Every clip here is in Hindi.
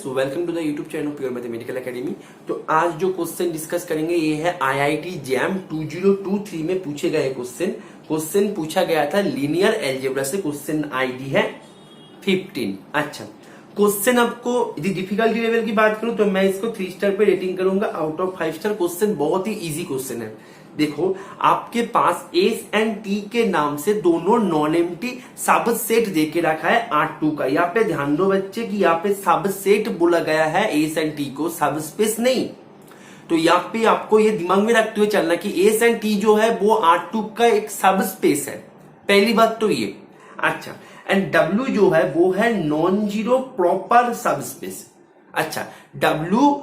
Students, welcome to the YouTube channel Pure Mathematical Academy. तो आज जो क्वेश्चन डिस्कस करेंगे ये है आईआईटी जैम 2023 में पूछे गए क्वेश्चन पूछा गया था लीनियर अलजेब्रा से। क्वेश्चन आईडी है 15। अच्छा, क्वेश्चन आपको यदि डिफिकल्टी लेवल की बात करूं तो मैं इसको 3 स्टार पे रेटिंग करूंगा आउट ऑफ 5 स्टार। क्वेश्चन बहुत ही इजी क्वेश्चन है। देखो, आपके पास एस एंड टी के नाम से दोनों नॉन एम्प्टी सबसेट देके रखा है R2 का। यहाँ पे ध्यान दो बच्चे कि यहाँ पे सबसेट बोला गया है एस एंड टी को, सबस्पेस नहीं। तो यहाँ पे आपको ये दिमाग में रखते हुए चलना कि एस एंड टी जो है वो R2 का एक सबस्पेस है। पहली बात तो ये। अच्छा, एंड W जो है वो है नॉन जीरो प्रॉपर सबस्पेस। अच्छा, W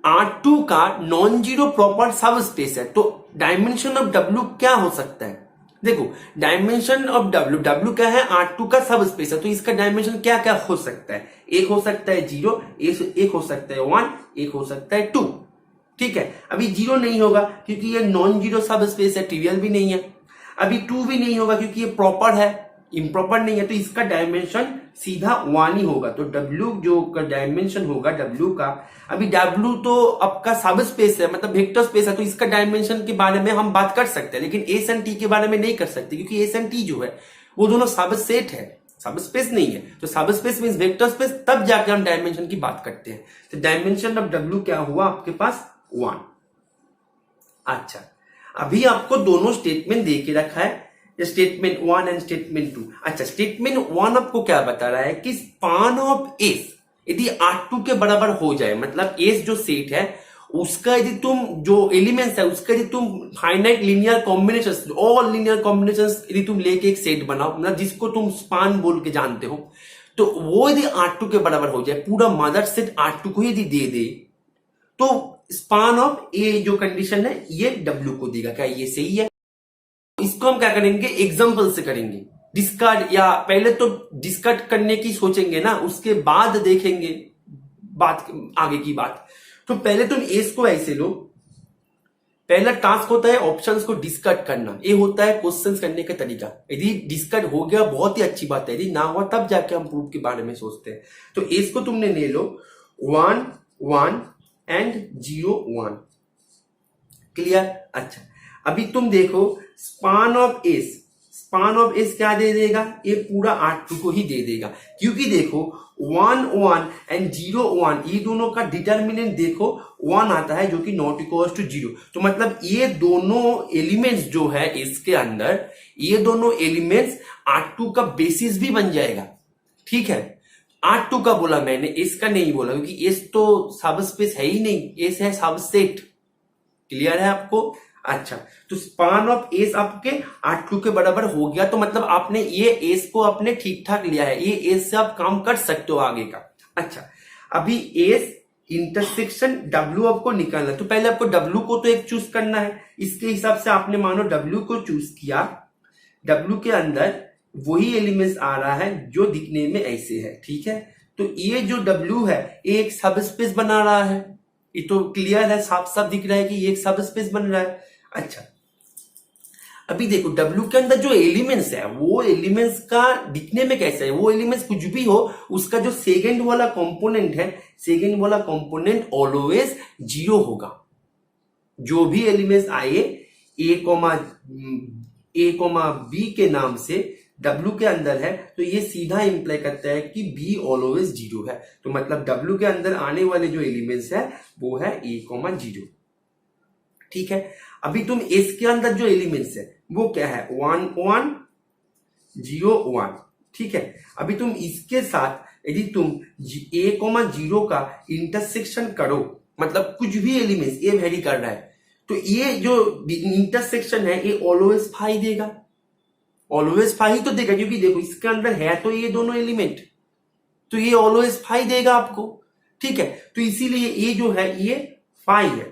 R2 का नॉन जीरो प्रॉपर सबस्पेस है, तो डायमेंशन ऑफ W क्या हो सकता है? देखो, डायमेंशन ऑफ W क्या है? R2 का सबस्पेस है, तो इसका डायमेंशन क्या क्या हो सकता है? एक हो सकता है 0, एक हो सकता है 1, एक हो सकता है 2। ठीक है, अभी 0 नहीं होगा क्योंकि ये नॉन जीरो सबस्पेस है, ट्रिवियल भी नहीं है। अभी 2 भी नहीं होगा क्योंकि ये प्रॉपर है, इम्प्रॉपर नहीं है, तो इसका डायमेंशन सीधा 1 ही होगा। तो W जो का डायमेंशन होगा W का, अभी W तो आपका सब स्पेस है, मतलब वेक्टर स्पेस है, तो इसका डायमेंशन के बारे में हम बात कर सकते हैं, लेकिन एस एंड टी के बारे में नहीं कर सकते क्योंकि एस एंड टी जो है वो दोनों सब सेट है, सब स्पेस नहीं है। तो सब स्पेस मींस वेक्टर स्पेस, तब जाके हम डायमेंशन की बात करते हैं। तो डायमेंशन ऑफ W क्या हुआ आपके पास? 1। अच्छा, अभी आपको दोनों स्टेटमेंट दे के रखा है, स्टेटमेंट 1 एंड स्टेटमेंट 2। अच्छा, स्टेटमेंट 1 आपको क्या बता रहा है कि स्पान ऑफ एस यदि R2 के बराबर हो जाए, मतलब एस जो सेट है उसका यदि तुम जो एलिमेंट्स है उसका यदि तुम finite linear combinations, all linear combinations यदि तुम लेके एक सेट बनाओ, मतलब जिसको तुम स्पान बोल के जानते हो, तो वो यदि R2 के बराबर हो जाए, पूरा मदर सेट R2 को यदि दे दे, तो स्पान ऑफ ए जो कंडीशन है ये W को देगा। क्या ये सही है? इसको हम क्या करेंगे? एग्जांपल से करेंगे डिस्कार्ड, या पहले तो डिस्कार्ड करने की सोचेंगे ना, उसके बाद देखेंगे बात आगे की बात। तो पहले तुम एस को ऐसे लो। पहला टास्क होता है ऑप्शंस को डिस्कार्ड करना, ये होता है क्वेश्चंस करने का तरीका। यदि डिस्कार्ड हो गया बहुत ही अच्छी बात है, यदि ना हुआ तब जाके हम प्रूफ के बारे में सोचते हैं। तो एस को तुमने ले लो 1 1 एंड 0 1। क्लियर? अच्छा, अभी तुम देखो स्पान ऑफ एस क्या दे देगा? ये पूरा R2 को ही दे देगा, क्योंकि देखो 1 1 एंड 0 1 ये दोनों का डिटर्मिनेंट देखो 1 आता है जो कि नॉट इक्वल टू 0। तो मतलब ये दोनों एलिमेंट्स जो है इसके अंदर, ये दोनों एलिमेंट्स R2 का बेसिस भी बन जाएगा। ठीक है, R2 का बोला मैंने, एस का नहीं बोला, क्योंकि एस तो सबस्पेस है ही नहीं, एस है सबसेट। क्लियर है आपको? अच्छा, तो स्पान ऑफ एस आपके R2 के बराबर हो गया, तो मतलब आपने ये एस को आपने ठीक ठाक लिया है, ये एस से आप काम कर सकते हो आगे का। अच्छा, अभी एस इंटरसेक्शन W आपको निकालना, तो पहले आपको W को तो एक चूज करना है। इसके हिसाब से आपने मानो W को चूज किया, W के अंदर वही एलिमेंट्स आ रहा है जो दिखने में ऐसे है। ठीक है, तो ये जो W है ये एक सबस्पेस बना रहा है, ये तो क्लियर है, साफ साफ दिख रहा है कि ये एक सबस्पेस बन रहा है। अच्छा, अभी देखो W के अंदर जो एलिमेंट्स है वो एलिमेंट्स का दिखने में कैसा है? वो एलिमेंट्स कुछ भी हो, उसका जो सेकेंड वाला कंपोनेंट है, सेकेंड वाला कंपोनेंट ऑलवेज 0 होगा। जो भी एलिमेंट्स आए ए कोमा बी के नाम से W के अंदर है, तो ये सीधा इंप्लाई करता है कि B ऑलवेज 0 है। तो मतलब W के अंदर आने वाले जो एलिमेंट्स है वो है A,0। ठीक है, अभी तुम S के अंदर जो एलिमेंट्स है वो क्या है? 1 1 0 1। ठीक है, अभी तुम इसके साथ यदि तुम A,0 का इंटरसेक्शन करो, मतलब कुछ भी एलिमेंट्स ये वेरी कर रहा है, तो ये जो इंटरसेक्शन है ये ऑलवेज 5 देगा, ऑलवेज 5 तो देगा, क्योंकि देखो इसके अंदर है तो ये दोनों एलिमेंट, तो ये ऑलवेज 5 देगा आपको। ठीक है, तो इसीलिए ये जो है ये 5 है।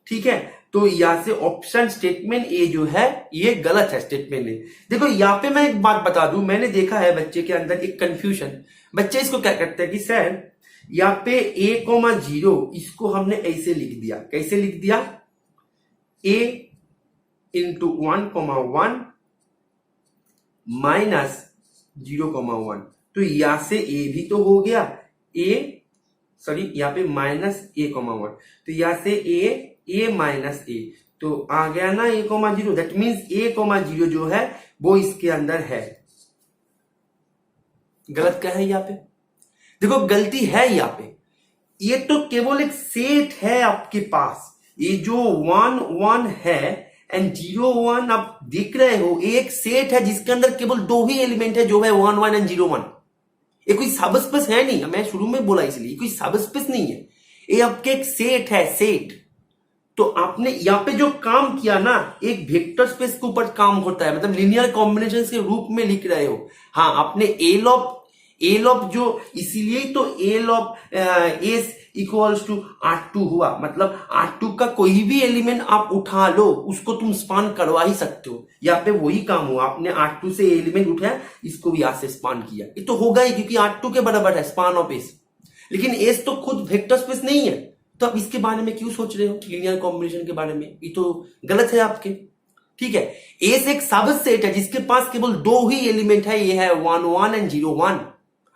ठीक है, तो यहां से ऑप्शन स्टेटमेंट ए जो है ये गलत है, स्टेटमेंट ए। देखो यहाँ पे मैं एक बात बता दूं, मैंने देखा है बच्चे के अंदर एक कंफ्यूजन। बच्चे इसको क्या करते हैं कि सर यहाँ पे A,0 इसको हमने ऐसे लिख दिया। कैसे लिख दिया? A into 1,1 minus 0,1। तो यहां से ए भी तो हो गया, ए सॉरी यहाँ पे माइनस ए कॉमा 1, तो यहाँ से ए माइनस ए, तो आ गया ना A comma 0, that means A comma 0 जो है वो इसके अंदर है। गलत क्या है यहाँ पे? देखो गलती है यहाँ पे, ये तो केवल एक सेट है आपके पास, ये जो 1 1 है एंड 0 1 आप देख रहे हो, एक सेट है जिसके अंदर केवल दो ही एलिमेंट है जो है 1 1 एंड 0 1। ये कोई सबस्पेस है नहीं, मैं शुरू में बोला इसलिए कोई सबस्पेस नहीं है, ये आपके एक सेट है, सेट। तो आपने यहाँ पे जो काम किया ना, एक वेक्टर स्पेस के ऊपर काम होता है, मतलब लीनियर कॉम्बिनेशन के रूप में लिख रहे हो। हाँ, आपने एल ऑफ जो, इसीलिए तो L of S equals to R2 हुआ, मतलब R2 का कोई भी एलिमेंट आप उठा लो, उसको तुम स्पान करवा ही सकते हो। यहाँ पे वही काम हुआ, आपने R2 से एलिमेंट उठाया, इसको भी यहां से स्पान किया, ये तो होगा ही क्योंकि R2 के बराबर है स्पान ऑफ एस। लेकिन एस तो खुद वेक्टर स्पेस नहीं है, तो आप इसके बारे में क्यों सोच रहे हो, लीनियर कॉम्बिनेशन के बारे में? ये तो गलत है आपके। ठीक है, एस एक सबसेट है जिसके पास केवल दो ही एलिमेंट है, ये है 1 1 एंड 0 1।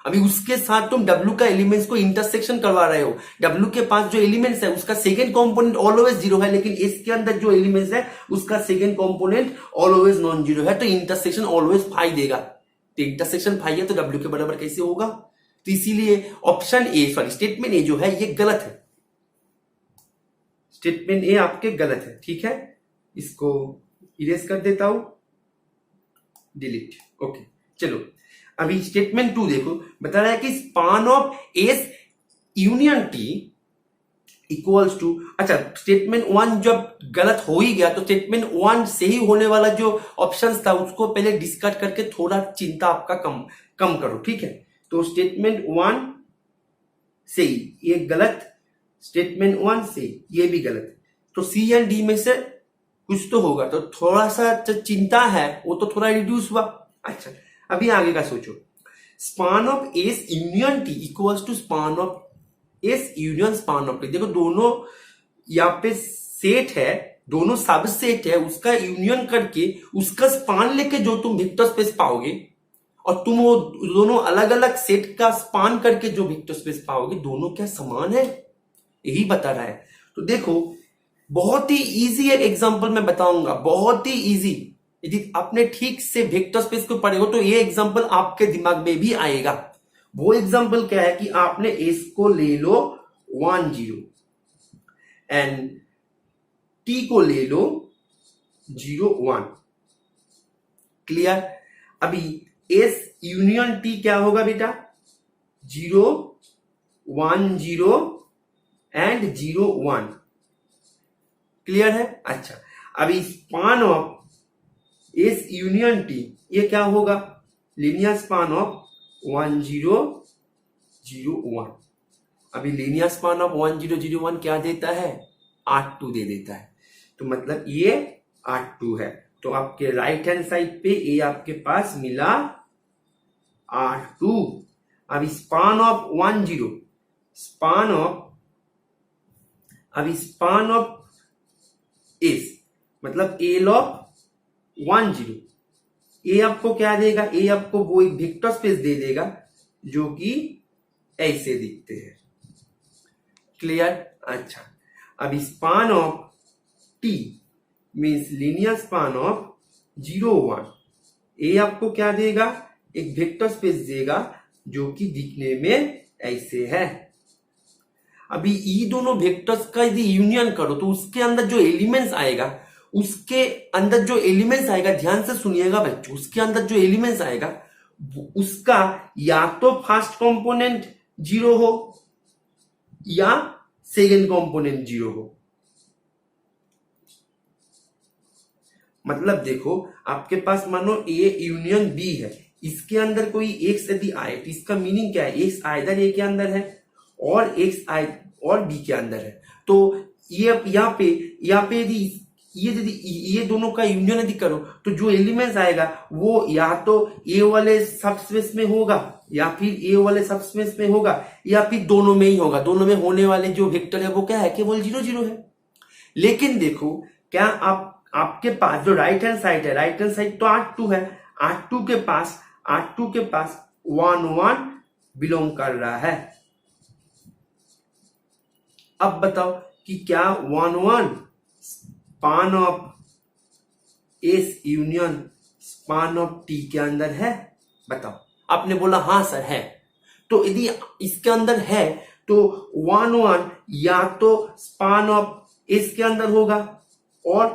अभी उसके साथ तुम W का एलिमेंट्स को इंटरसेक्शन करवा रहे हो। W के पास जो एलिमेंट्स है उसका सेकंड कंपोनेंट ऑलवेज 0 है, लेकिन इस के अंदर जो एलिमेंट्स है उसका सेकंड कंपोनेंट ऑलवेज नॉन 0 है, तो इंटरसेक्शन ऑलवेज 5 देगा। तो इंटरसेक्शन 5 है तो W के बराबर कैसे होगा? तो इसीलिए option A, sorry statement A जो है ये गलत है, स्टेटमेंट ए आपके गलत है। ठीक है, इसको इरेज कर देता हूं, डिलीट। ओके, चलो अभी स्टेटमेंट 2 देखो, बता रहा है कि span of S union T equals to, अच्छा स्टेटमेंट 1 जब गलत हो ही गया तो स्टेटमेंट 1 से ही होने वाला जो ऑप्शंस था उसको पहले डिस्कस करके थोड़ा चिंता आपका कम करो। ठीक है, तो स्टेटमेंट 1 से ये गलत, स्टेटमेंट 1 से ये भी गलत, तो सी एंड डी में से कुछ तो होगा, तो थोड़ा सा चिंता है वो तो थोड़ा रिड्यूस हुआ। अच्छा, अभी आगे का सोचो, span of S union T equals to span of S union span of T. देखो दोनों यहाँ पे सेट है, दोनों सब सेट है, उसका यूनियन करके उसका स्पान लेके जो तुम वेक्टर स्पेस पाओगे, और तुम वो दोनों अलग अलग सेट का स्पान करके जो वेक्टर स्पेस पाओगे, दोनों क्या समान है, यही बता रहा है। तो देखो बहुत ही इजी एक एग्जांपल मैं बताऊंगा, बहुत ही इजी। यदि आपने ठीक से वेक्टर स्पेस को पढ़े हो तो ये एग्जांपल आपके दिमाग में भी आएगा। वो एग्जांपल क्या है कि आपने एस को ले लो 1 0 एंड टी को ले लो 0 1। क्लियर? अभी एस यूनियन टी क्या होगा बेटा? 0 1 0 एंड 0 1। क्लियर है? अच्छा, अभी span of S union T ये क्या होगा? Linear span of 1 0 0 1। अभी लीनियर स्पान ऑफ 1 0 0 1 क्या देता है? R2 दे देता है, तो मतलब ये R2 है। तो आपके राइट हैंड साइड पे ये आपके पास मिला R2। अभी स्पान ऑफ 1 0, स्पान ऑफ, अभी स्पान ऑफ एस मतलब एल ऑफ 1 0, ये आपको क्या देगा? ये आपको वो एक वेक्टर स्पेस दे देगा जो कि ऐसे दिखते हैं। क्लियर? अच्छा, अब span of T means linear span of 0 1, ये आपको क्या देगा? एक वेक्टर स्पेस देगा जो कि दिखने में ऐसे है। अभी ये दोनों वेक्टर्स का यदि यूनियन करो तो उसके अंदर जो एलिमेंट्स आएगा, उसके अंदर जो एलिमेंट्स आएगा, ध्यान से सुनिएगा बच्चों, उसके अंदर जो एलिमेंट्स आएगा उसका या तो फर्स्ट कंपोनेंट 0 हो या सेकेंड कंपोनेंट 0 हो। मतलब देखो आपके पास मानो ए यूनियन बी है, इसके अंदर कोई एक्स यदि आए तो इसका मीनिंग क्या है? एक्स आइदर ए के अंदर है और एक्स और बी के अंदर है। तो ये यहाँ पे यदि ये दोनों का यूनियन यदि करो तो जो एलिमेंट्स आएगा वो या तो ए वाले सबस्पेस में होगा या फिर ए वाले सबस्पेस में होगा या फिर दोनों में ही होगा। दोनों में होने वाले जो वेक्टर है वो क्या है? केवल 0 0 है। लेकिन देखो क्या आपके पास जो राइट हैंड साइड है, राइट हैंड साइड तो R2 है, R2 के पास 1 1 बिलोंग कर रहा है। अब बताओ कि क्या 1 span of S union span of T के अंदर है? बताओ। आपने बोला हाँ सर है। तो यदि इसके अंदर है तो 1 या तो स्पान ऑफ एस के अंदर होगा और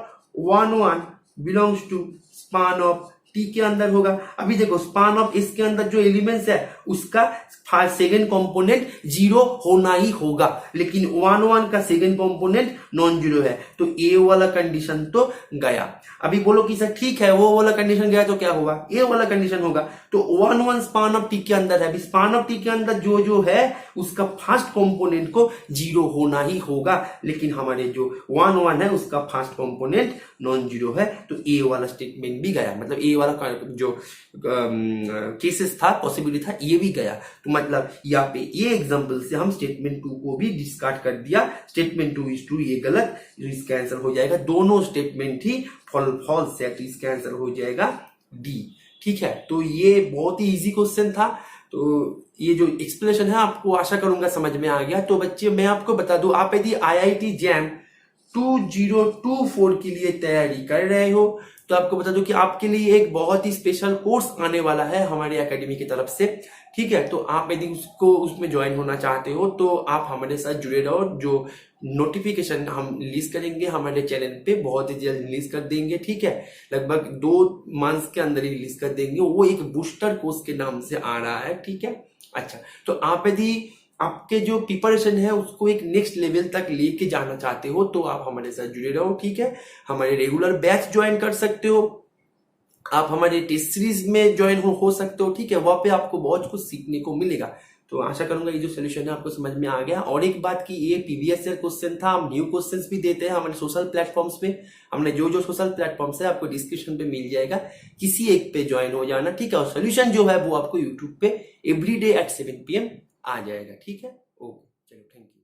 1 belongs to span of T के अंदर होगा। अभी देखो स्पान ऑफ एस के अंदर जो एलिमेंट्स है उसका सेकेंड कंपोनेंट 0 होना ही होगा, लेकिन 1 का सेकेंड कंपोनेंट नॉन जीरो है, तो ए वाला कंडीशन तो गया। अभी बोलो कि सर ठीक है वो वाला कंडीशन गया तो क्या होगा? ए वाला कंडीशन होगा। तो 1 स्पान ऑफ टी के अंदर है, स्पान ऑफ टी के अंदर जो जो है उसका फर्स्ट कंपोनेंट को 0 होना ही होगा, लेकिन हमारे जो 1 है उसका फर्स्ट कंपोनेंट नॉन जीरो है, तो ए वाला स्टेटमेंट भी गया। मतलब ए वाला जो केसेस था, पॉसिबिलिटी था, ये भी गया। तो मतलब यहाँ पे ये एग्जांपल से हम स्टेटमेंट 2 को भी डिस्कार्ड कर दिया। स्टेटमेंट 2 इज ट्रू, ये गलत, इसका आंसर हो जाएगा। दोनों स्टेटमेंट ही फॉल्स है, तो इसका आंसर हो जाएगा डी। ठीक है, तो ये बहुत ही इजी क्वेश्चन था। तो ये जो एक्सप्लेनेशन है आपको आशा करूंगा समझ में आ गया। तो बच्चे मैं आपको बता दूं, आप यदि IIT जैम 2024 के लिए तैयारी कर रहे हो तो आपको बता दूं कि आपके लिए एक बहुत ही स्पेशल कोर्स आने वाला है हमारी एकेडमी की तरफ से। ठीक है, तो आप यदि उसमें ज्वाइन होना चाहते हो तो आप हमारे साथ जुड़े रहो। जो नोटिफिकेशन हम रिलीज करेंगे हमारे चैनल पे, बहुत ही जल्द रिलीज कर देंगे। ठीक है, लगभग 2 मंथ्स के अंदर ही रिलीज कर देंगे। वो एक बूस्टर कोर्स के नाम से आ रहा है। ठीक है, अच्छा, तो आप यदि आपके जो प्रिपरेशन है उसको एक नेक्स्ट लेवल तक लेके जाना चाहते हो तो आप हमारे साथ जुड़े रहो। ठीक है, हमारे रेगुलर बैच ज्वाइन कर सकते हो, आप हमारे टेस्ट सीरीज में ज्वाइन हो सकते हो। ठीक है, वहां पे आपको बहुत कुछ सीखने को मिलेगा। तो आशा करूंगा ये जो सोल्यूशन है आपको समझ में आ गया। और एक बात की, ये प्रीवियस ईयर क्वेश्चन था, हम न्यू क्वेश्चंस भी देते हैं हमारे सोशल प्लेटफॉर्म्स पे। हमने जो सोशल प्लेटफॉर्म्स है आपको डिस्क्रिप्शन पे मिल जाएगा, किसी एक पे ज्वाइन हो जाना। ठीक है, और सोल्यूशन जो है वो आपको यूट्यूब पे एवरीडे at 7 PM आ जाएगा। ठीक है, ओके, चलो, थैंक यू।